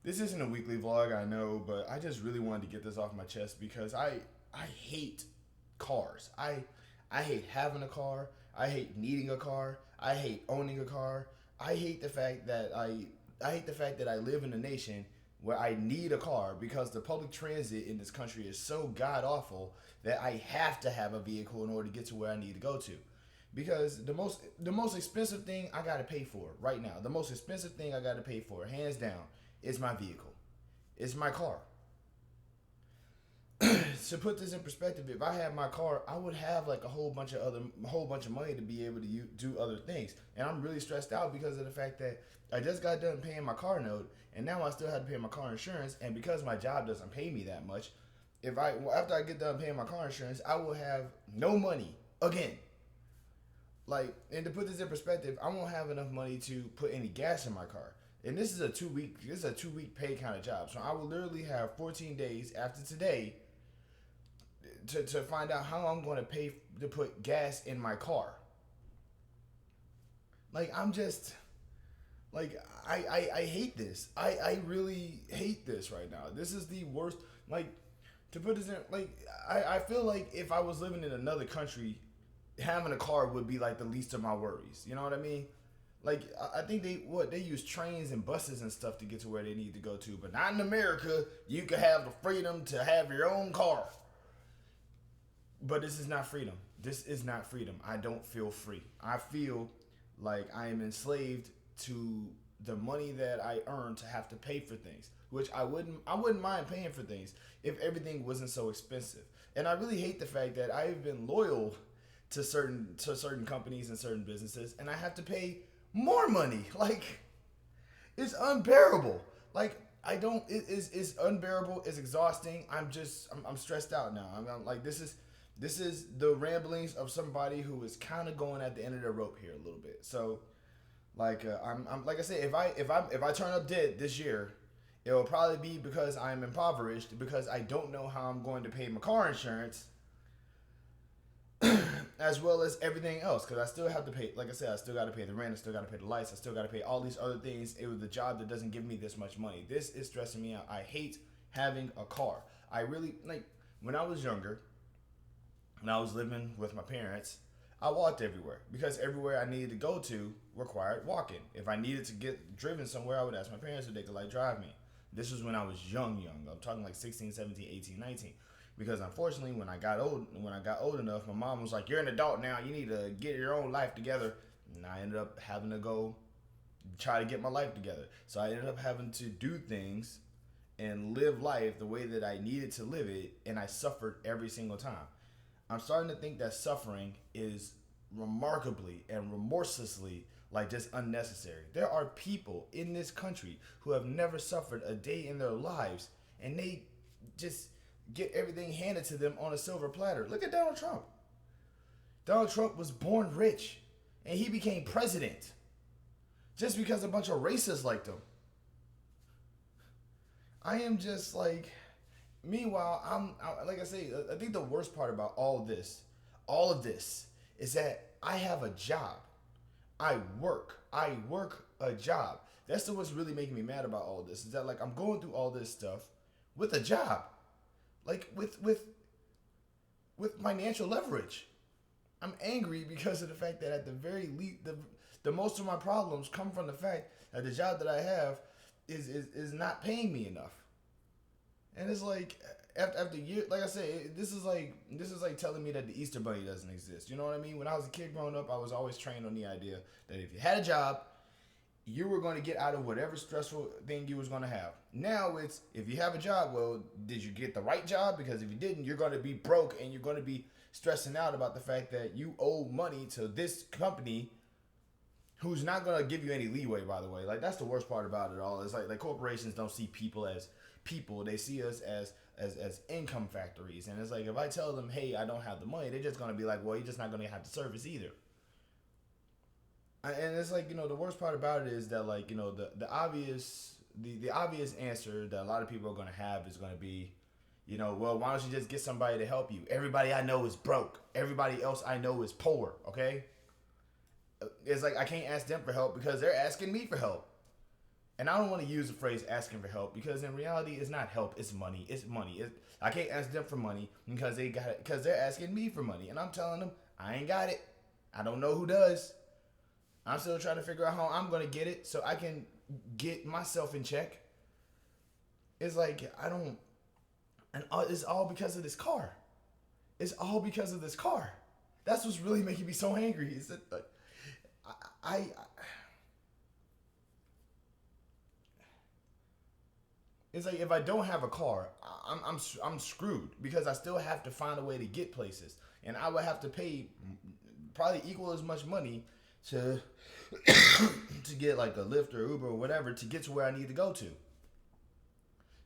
This isn't a weekly vlog, I know, but I just really wanted to get this off my chest because I hate cars. I hate having a car. I hate needing a car. I hate owning a car. I hate the fact that I hate the fact that I live in a nation where I need a car because the public transit in this country is so god awful that I have to have a vehicle in order to get to where I need to go to. Because the most expensive thing I gotta pay for right now, the most expensive thing I gotta pay for, hands down, is my vehicle. It's my car. To put this in perspective, if I had my car, I would have like a whole bunch of money to be able to do other things. And I'm really stressed out because of the fact that I just got done paying my car note, and now I still have to pay my car insurance. And because my job doesn't pay me that much, if I after I get done paying my car insurance, I will have no money again. Like, and to put this in perspective, I won't have enough money to put any gas in my car. And this is a 2 week pay kind of job. So I will literally have 14 days after today to find out how I'm going to pay to put gas in my car. Like, I'm just like I hate this. I really hate this right now. This is the worst. Like, to put this in, like, I feel like if I was living in another country, having a car would be like the least of my worries. You know what I mean? Like, I think they use trains and buses and stuff to get to where they need to go to, but not in America. You can have the freedom to have your own car. But this is not freedom. This is not freedom. I don't feel free. I feel like I am enslaved to the money that I earn to have to pay for things, which I wouldn't mind paying for things if everything wasn't so expensive. And I really hate the fact that I've been loyal to certain companies and certain businesses, and I have to pay more money. Like, it's unbearable. Like, I don't. It's unbearable. It's exhausting. I'm stressed out now. I'm like, this is the ramblings of somebody who is kind of going at the end of their rope here a little bit. So, like, I'm like I say, if I turn up dead this year, it will probably be because I'm impoverished, because I don't know how I'm going to pay my car insurance, as well as everything else. Because I still have to pay, like I said, I still got to pay the rent, I still got to pay the lights, I still got to pay all these other things. It was the job that doesn't give me this much money. This is stressing me out. I hate having a car. I really, like, when I was younger, when I was living with my parents, I walked everywhere because everywhere I needed to go to required walking. If I needed to get driven somewhere, I would ask my parents if they could, like, drive me. This was when I was young. I'm talking like 16, 17, 18, 19. Because unfortunately, when I got old enough, my mom was like, "You're an adult now. You need to get your own life together." And I ended up having to go try to get my life together. So I ended up having to do things and live life the way that I needed to live it, and I suffered every single time. I'm starting to think that suffering is remarkably and remorselessly, like, just unnecessary. There are people in this country who have never suffered a day in their lives, and they just get everything handed to them on a silver platter. Look at Donald Trump. Donald Trump was born rich, and he became president just because a bunch of racists liked him. I am just like, meanwhile, like I say, I think the worst part about all of this, is that I have a job. I work. I work a job. That's what's really making me mad about all of this. Is that, like, I'm going through all this stuff with a job, like, with financial leverage. I'm angry because of the fact that at the very least, the most of my problems come from the fact that the job that I have is not paying me enough. And it's like, after years, like I said, this is like telling me that the Easter Bunny doesn't exist. You know what I mean? When I was a kid growing up, I was always trained on the idea that if you had a job, you were going to get out of whatever stressful thing you was going to have. Now it's, if you have a job, well, did you get the right job? Because if you didn't, you're going to be broke, and you're going to be stressing out about the fact that you owe money to this company who's not going to give you any leeway, by the way. Like, that's the worst part about it all. It's like corporations don't see people as people. They see us as income factories. And it's like, if I tell them, "Hey, I don't have the money," they're just going to be like, "Well, you're just not going to have the service either." And it's like, the worst part about it is that, like, the obvious answer that a lot of people are going to have is going to be, "Well, why don't you just get somebody to help you? Everybody I know is broke. Everybody else I know is poor, okay?" It's like, I can't ask them for help because they're asking me for help. And I don't want to use the phrase asking for help because in reality, it's not help. It's money. It's money. I can't ask them for money because they got it, because they're asking me for money, and I'm telling them I ain't got it. I don't know who does. I'm still trying to figure out how I'm gonna get it so I can get myself in check. It's like I don't, and it's all because of this car. It's all because of this car. That's what's really making me so angry. Is that I it's like if I don't have a car, I'm screwed because I still have to find a way to get places, and I would have to pay probably equal as much money to to get like a Lyft or Uber or whatever to get to where I need to go to.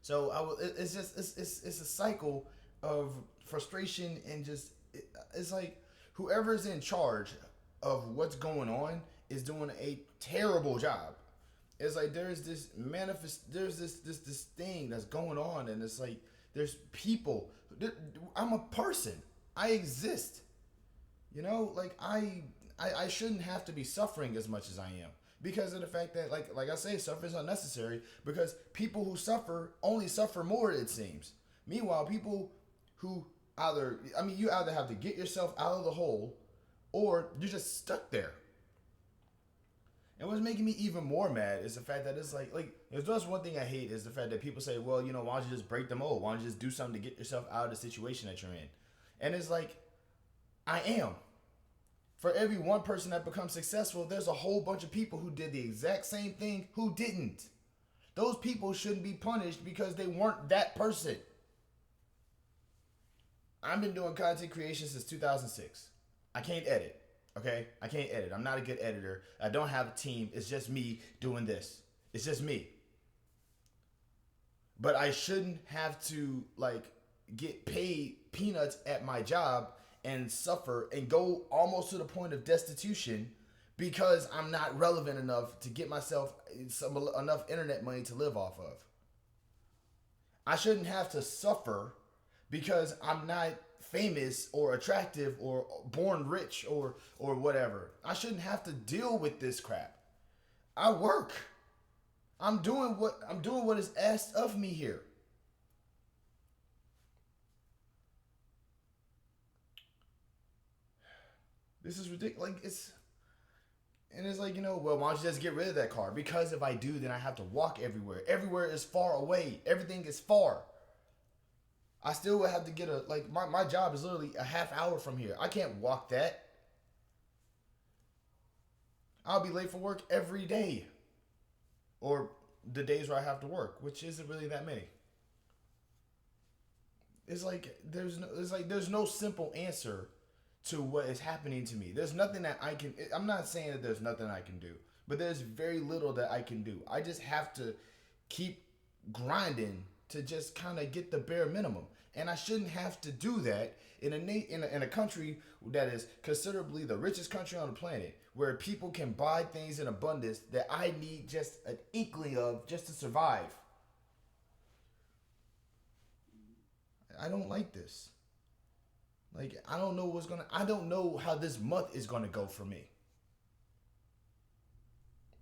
So it's just it's a cycle of frustration and just it's like whoever's in charge of what's going on is doing a terrible job. It's like there's this there's this thing that's going on, and it's like there's people. I'm a person. I exist. You know, like I shouldn't have to be suffering as much as I am because of the fact that like I say, suffering is unnecessary because people who suffer only suffer more, it seems. Meanwhile, people who you either have to get yourself out of the hole or you're just stuck there. And what's making me even more mad is the fact that it's like there's just one thing I hate is the fact that people say, well, why don't you just break the mold? Why don't you just do something to get yourself out of the situation that you're in? And it's like, I am. For every one person that becomes successful, there's a whole bunch of people who did the exact same thing who didn't. Those people shouldn't be punished because they weren't that person. I've been doing content creation since 2006. I can't edit. Okay? I can't edit. I'm not a good editor. I don't have a team. It's just me doing this. It's just me. But I shouldn't have to get paid peanuts at my job and suffer and go almost to the point of destitution because I'm not relevant enough to get myself enough internet money to live off of. I shouldn't have to suffer because I'm not famous or attractive or born rich or whatever. I shouldn't have to deal with this crap. I work. I'm doing what is asked of me here. This is ridiculous. It's like, well, why don't you just get rid of that car? Because if I do, then I have to walk everywhere. Everywhere is far away. Everything is far. I still would have to get my job is literally a half hour from here. I can't walk that. I'll be late for work every day. Or the days where I have to work, which isn't really that many. It's like there's no simple answer to what is happening to me. There's nothing that I can I'm not saying that there's nothing I can do, but there's very little that I can do. I just have to keep grinding to just kind of get the bare minimum. And I shouldn't have to do that in a country that is considerably the richest country on the planet, where people can buy things in abundance that I need just an inkling of just to survive. I don't like this. I don't know how this month is gonna go for me.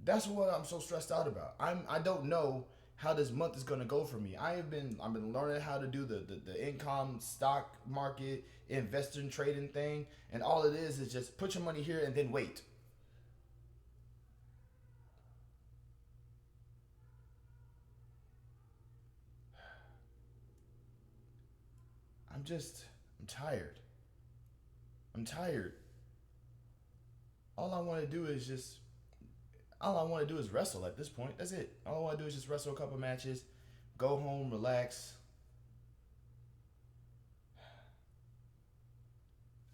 That's what I'm so stressed out about. I don't know how this month is gonna go for me. I've been learning how to do the income stock market investing trading thing, and all it is just put your money here and then wait. I'm tired. I'm tired. All I want to do is wrestle at this point. That's it. All I want to do is just wrestle a couple matches, go home, relax.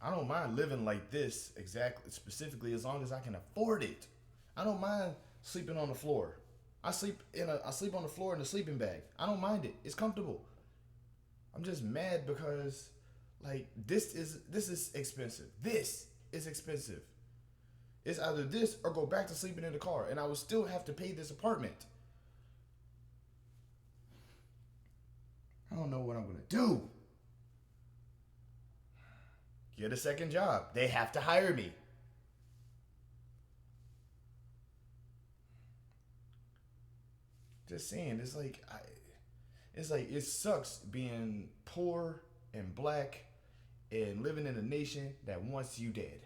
I don't mind living like this specifically as long as I can afford it. I don't mind sleeping on the floor. I sleep on the floor in a sleeping bag. I don't mind it. It's comfortable. I'm just mad because this is expensive. This is expensive. It's either this or go back to sleeping in the car, and I would still have to pay this apartment. I don't know what I'm gonna do. Get a second job. They have to hire me. just saying, it's like it sucks being poor and black and living in a nation that wants you dead.